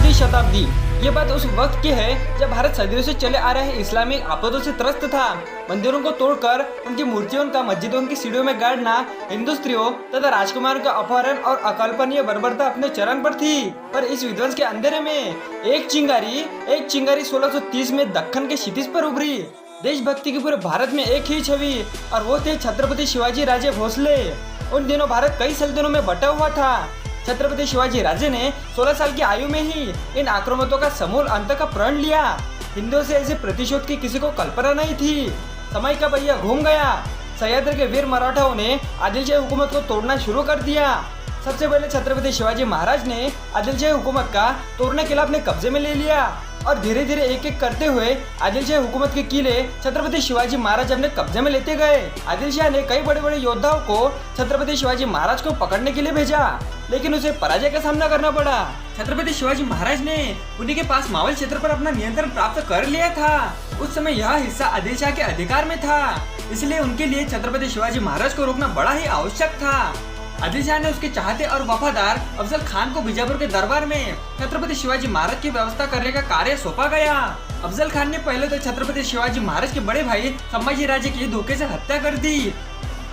16वीं शताब्दी। ये बात उस वक्त की है जब भारत सदियों से चले आ रहे इस्लामिक आफतों से त्रस्त था। मंदिरों को तोड़कर उनकी मूर्तियों का मस्जिदों की सीढ़ियों में गाड़ना, हिंदू स्त्रियों तथा राजकुमारों का अपहरण और अकल्पनीय बर्बरता अपने चरम पर थी। पर इस विध्वंस के अंधेरे में एक चिंगारी 1630 में दक्कन के क्षितिज पर उभरी। देशभक्ति की पूरे भारत में एक ही छवि, और वो थे छत्रपति शिवाजी राजे भोसले। उन दिनों भारत कई सल्तनतों में बटा हुआ था। छत्रपति शिवाजी राजे ने 16 साल की आयु में ही इन आक्रमणों का समूल अंत का प्रण लिया। हिंदुओं से ऐसे प्रतिशोध की किसी को कल्पना नहीं थी। समय का पहिया घूम गया। सह्याद्री के वीर मराठाओं ने आदिलशाही हुकूमत को तोड़ना शुरू कर दिया। सबसे पहले छत्रपति शिवाजी महाराज ने आदिलशाही हुकूमत का तोड़ने किला अपने कब्जे में ले लिया, और धीरे धीरे एक एक करते हुए आदिलशाही हुकूमत के किले छत्रपति शिवाजी महाराज अपने कब्जे में लेते गए। आदिलशाह ने कई बड़े बड़े योद्धाओं को छत्रपति शिवाजी महाराज को पकड़ने के लिए भेजा, लेकिन उसे पराजय का सामना करना पड़ा। छत्रपति शिवाजी महाराज ने उन्हीं के पास मावल क्षेत्र पर अपना नियंत्रण प्राप्त कर लिया था। उस समय यह हिस्सा आदिलशाह के अधिकार में था, इसलिए उनके लिए छत्रपति शिवाजी महाराज को रोकना बड़ा ही आवश्यक था। आदिलशाह ने उसके चाहते और वफादार अफजल खान को बीजापुर के दरबार में छत्रपति शिवाजी महाराज की व्यवस्था करने का कार्य सौंपा गया। अफजल खान ने पहले तो छत्रपति शिवाजी महाराज के बड़े भाई संभाजी राजे की धोखे से हत्या कर दी,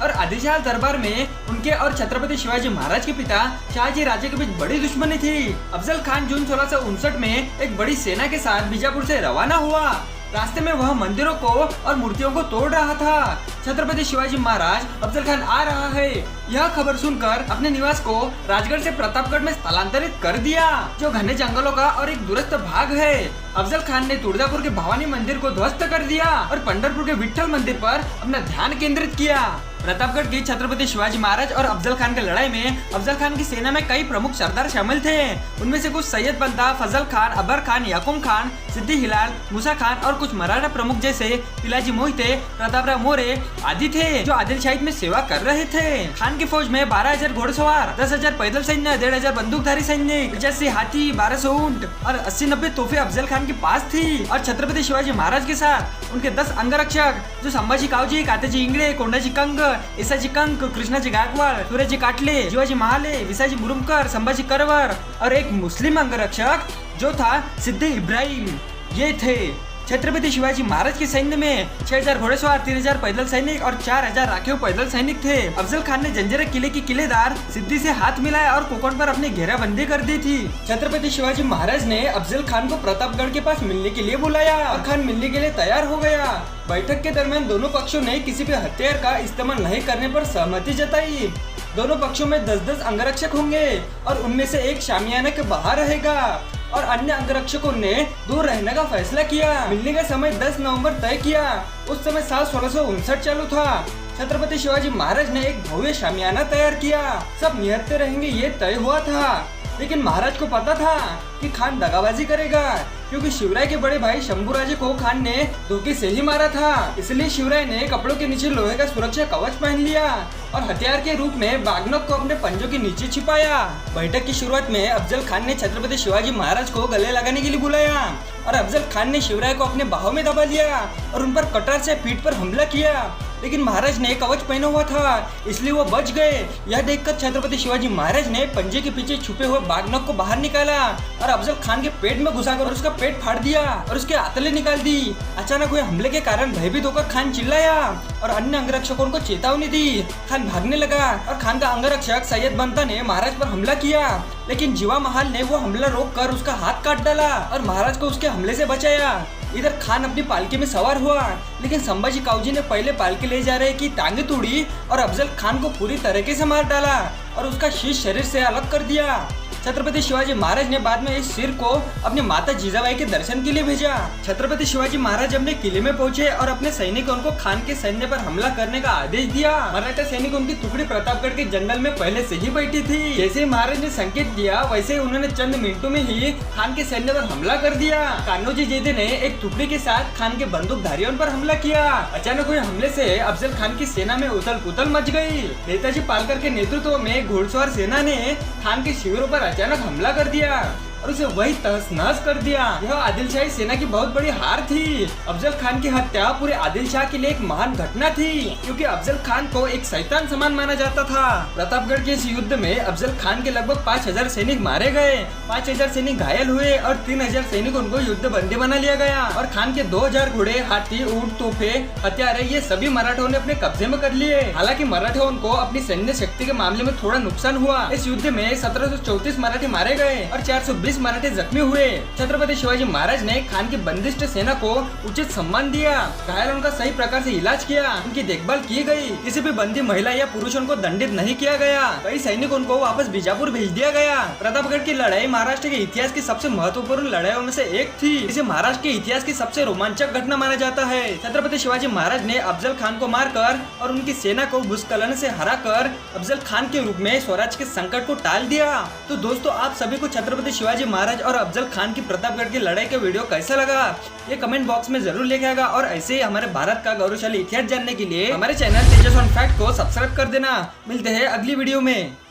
और आदिलशाह दरबार में उनके और छत्रपति शिवाजी महाराज के पिता शाहजी राजे के बीच बड़ी दुश्मनी थी। अफजल खान जून 1659 में एक बड़ी सेना के साथ बीजापुर से रवाना हुआ। रास्ते में वह मंदिरों को और मूर्तियों को तोड़ रहा था। छत्रपति शिवाजी महाराज अफजल खान आ रहा है, यह खबर सुनकर अपने निवास को राजगढ़ से प्रतापगढ़ में स्थलांतरित कर दिया, जो घने जंगलों का और एक दूरस्थ भाग है। अफजल खान ने तुळजापुर के भवानी मंदिर को ध्वस्त कर दिया और पंढरपुर के विठल मंदिर पर अपना ध्यान केंद्रित किया। प्रतापगढ़ की छत्रपति शिवाजी महाराज और अफजल खान की लड़ाई में अफजल खान की सेना में कई प्रमुख सरदार शामिल थे। उनमें से कुछ सैयद बंदा, फजल खान, अबर खान, याकूब खान, सिद्दी हिलाल, मूसा खान और कुछ मराठा प्रमुख जैसे पिलाजी मोहिते, प्रतापराव मोरे आदि थे, जो आदिलशाही में सेवा कर रहे थे। खान की फौज में 12,000 घोड़सवार, 10,000 पैदल सैन्य, 1,500 बंदूकधारी सैनिक, 85 हाथी, 1200 ऊंट और 80-90 तोहफे अफजल खान के पास थी। और छत्रपति शिवाजी महाराज के साथ उनके 10 अंगरक्षक, जो संभाजी कावजी, कातेजी इंगळे, कोंडाजी कंग, ईसाजी कंक, कृष्णाजी गायकवाड, सूर्याजी काटले, जीवाजी महाले, विसाजी मुरुमकर, संभाजी करवर और एक मुस्लिम अंगरक्षक जो था सिद्दी इब्राहिम, ये थे। छत्रपति शिवाजी महाराज के सैन्य में 6,000 घोड़सवार, 3,000 पैदल सैनिक और 4,000 राखीव पैदल सैनिक थे। अफजल खान ने जंजीरा किले की किलेदार सिद्दी से हाथ मिलाया और कोकण पर अपनी घेराबंदी कर दी थी। छत्रपति शिवाजी महाराज ने अफजल खान को प्रतापगढ़ के पास मिलने के लिए बुलाया और खान मिलने के लिए तैयार हो गया। बैठक के दरमियान दोनों पक्षों ने किसी भी हथियार का इस्तेमाल नहीं करने पर सहमति जताई। दोनों पक्षों में 10-10 अंगरक्षक होंगे और उनमें से एक शामियाना के बाहर रहेगा, और अन्य अंगरक्षकों ने दूर रहने का फैसला किया। मिलने का समय 10 नवंबर तय किया। उस समय साल 1659 चालू था। छत्रपति शिवाजी महाराज ने एक भव्य शामियाना तैयार किया। सब निहत्ते रहेंगे ये तय हुआ था, लेकिन महाराज को पता था कि खान दगाबाजी करेगा, क्योंकि शिवराय के बड़े भाई शंभूराजे को खान ने धोखे से ही मारा था। इसलिए शिवराय ने कपड़ों के नीचे लोहे का सुरक्षा कवच पहन लिया और हथियार के रूप में बागनोक को अपने पंजों के नीचे छिपाया। बैठक की शुरुआत में अफजल खान ने छत्रपति शिवाजी महाराज को गले लगाने के लिए बुलाया, और अफजल खान ने शिवराय को अपने बाहों में दबा लिया और उन पर कटार से पीठ पर हमला किया। लेकिन महाराज ने कवच पहना हुआ था, इसलिए वो बच गए। यह देखकर छत्रपति शिवाजी महाराज ने पंजे के पीछे छुपे हुए बागनोक को बाहर निकाला और अफजल खान के पेट में घुसाकर उसका पेट फाड़ दिया और उसके आंतलें निकाल दी। अचानक हुए हमले के कारण भयभीत होकर खान चिल्लाया और अन्य अंगरक्षकों को चेतावनी दी। खान भागने लगा और खान का अंगरक्षक सैयद बंता ने महाराज पर हमला किया, लेकिन जीवा महाल ने वो हमला रोककर उसका हाथ काट डाला और महाराज को उसके हमले से बचाया। इधर खान अपनी पालकी में सवार हुआ, लेकिन संभाजी कावजी ने पहले पालकी ले जा रहे की टांगे तोड़ी और अफजल खान को पूरी तरीके से मार डाला और उसका शीश शरीर से अलग कर दिया। छत्रपति शिवाजी महाराज ने बाद में इस सिर को अपनी माता जीजाबाई के दर्शन के लिए भेजा। छत्रपति शिवाजी महाराज अपने किले में पहुंचे और अपने सैनिकों को खान के सैन्य पर हमला करने का आदेश दिया। मराठा सैनिकों की टुकड़ी प्रतापगढ़ के जंगल में पहले से ही बैठी थी। जैसे ही महाराज ने संकेत दिया, वैसे ही उन्होंने चंद मिनटों में ही खान के सैन्य पर हमला कर दिया। कान्होजी जेदे ने एक टुकड़ी के साथ खान के बंदूकधारियों पर हमला किया। अचानक हुए हमले से अफजल खान की सेना में उथल पुथल मच गई। नेताजी पालकर के नेतृत्व में घुड़सवार सेना ने खान के शिविरों पर अचानक हमला कर दिया और उसे वही तहस नहस कर दिया। यह आदिल शाही सेना की बहुत बड़ी हार थी। अफजल खान की हत्या पूरे आदिल शाह के लिए एक महान घटना थी, क्योंकि अफजल खान को एक शैतान समान माना जाता था। प्रतापगढ़ के इस युद्ध में अफजल खान के लगभग 5000 सैनिक मारे गए, 5000 सैनिक घायल हुए और 3000 सैनिकों को युद्ध बंदी बना लिया गया। और खान के 2000 घोड़े, हाथी, ऊंट, तोपे, हथियार ये सभी मराठों ने अपने कब्जे में कर लिए। हालांकि मराठों को अपनी सैन्य शक्ति के मामले में थोड़ा नुकसान हुआ। इस युद्ध में 1734 मराठी मारे गए और 420 मराठी जख्मी हुए। छत्रपति शिवाजी महाराज ने खान की बंदिष्ट सेना को उचित सम्मान दिया, घायलों का सही प्रकार से इलाज किया, उनकी देखभाल की गई। किसी भी बंदी महिला या पुरुषों को दंडित नहीं किया गया। कई सैनिकों को वापस बीजापुर भेज दिया गया। प्रतापगढ़ की लड़ाई महाराष्ट्र के इतिहास की सबसे महत्वपूर्ण लड़ाइयों में से एक थी। इसे महाराष्ट्र के इतिहास की सबसे रोमांचक घटना माना जाता है। छत्रपति शिवाजी महाराज ने अफजल खान को मारकर और उनकी सेना को भूस्खलन से हराकर अफजल खान के रूप में स्वराज के संकट को टाल दिया। तो दोस्तों, आप सभी को छत्रपति शिवाजी महाराज और अफजल खान की प्रतापगढ़ की लड़ाई का वीडियो कैसा लगा, ये कमेंट बॉक्स में जरूर लिखिएगा। और ऐसे ही हमारे भारत का गौरवशाली इतिहास जानने के लिए हमारे चैनल तेजस ऑन फैक्ट को सब्सक्राइब कर देना। मिलते हैं अगली वीडियो में।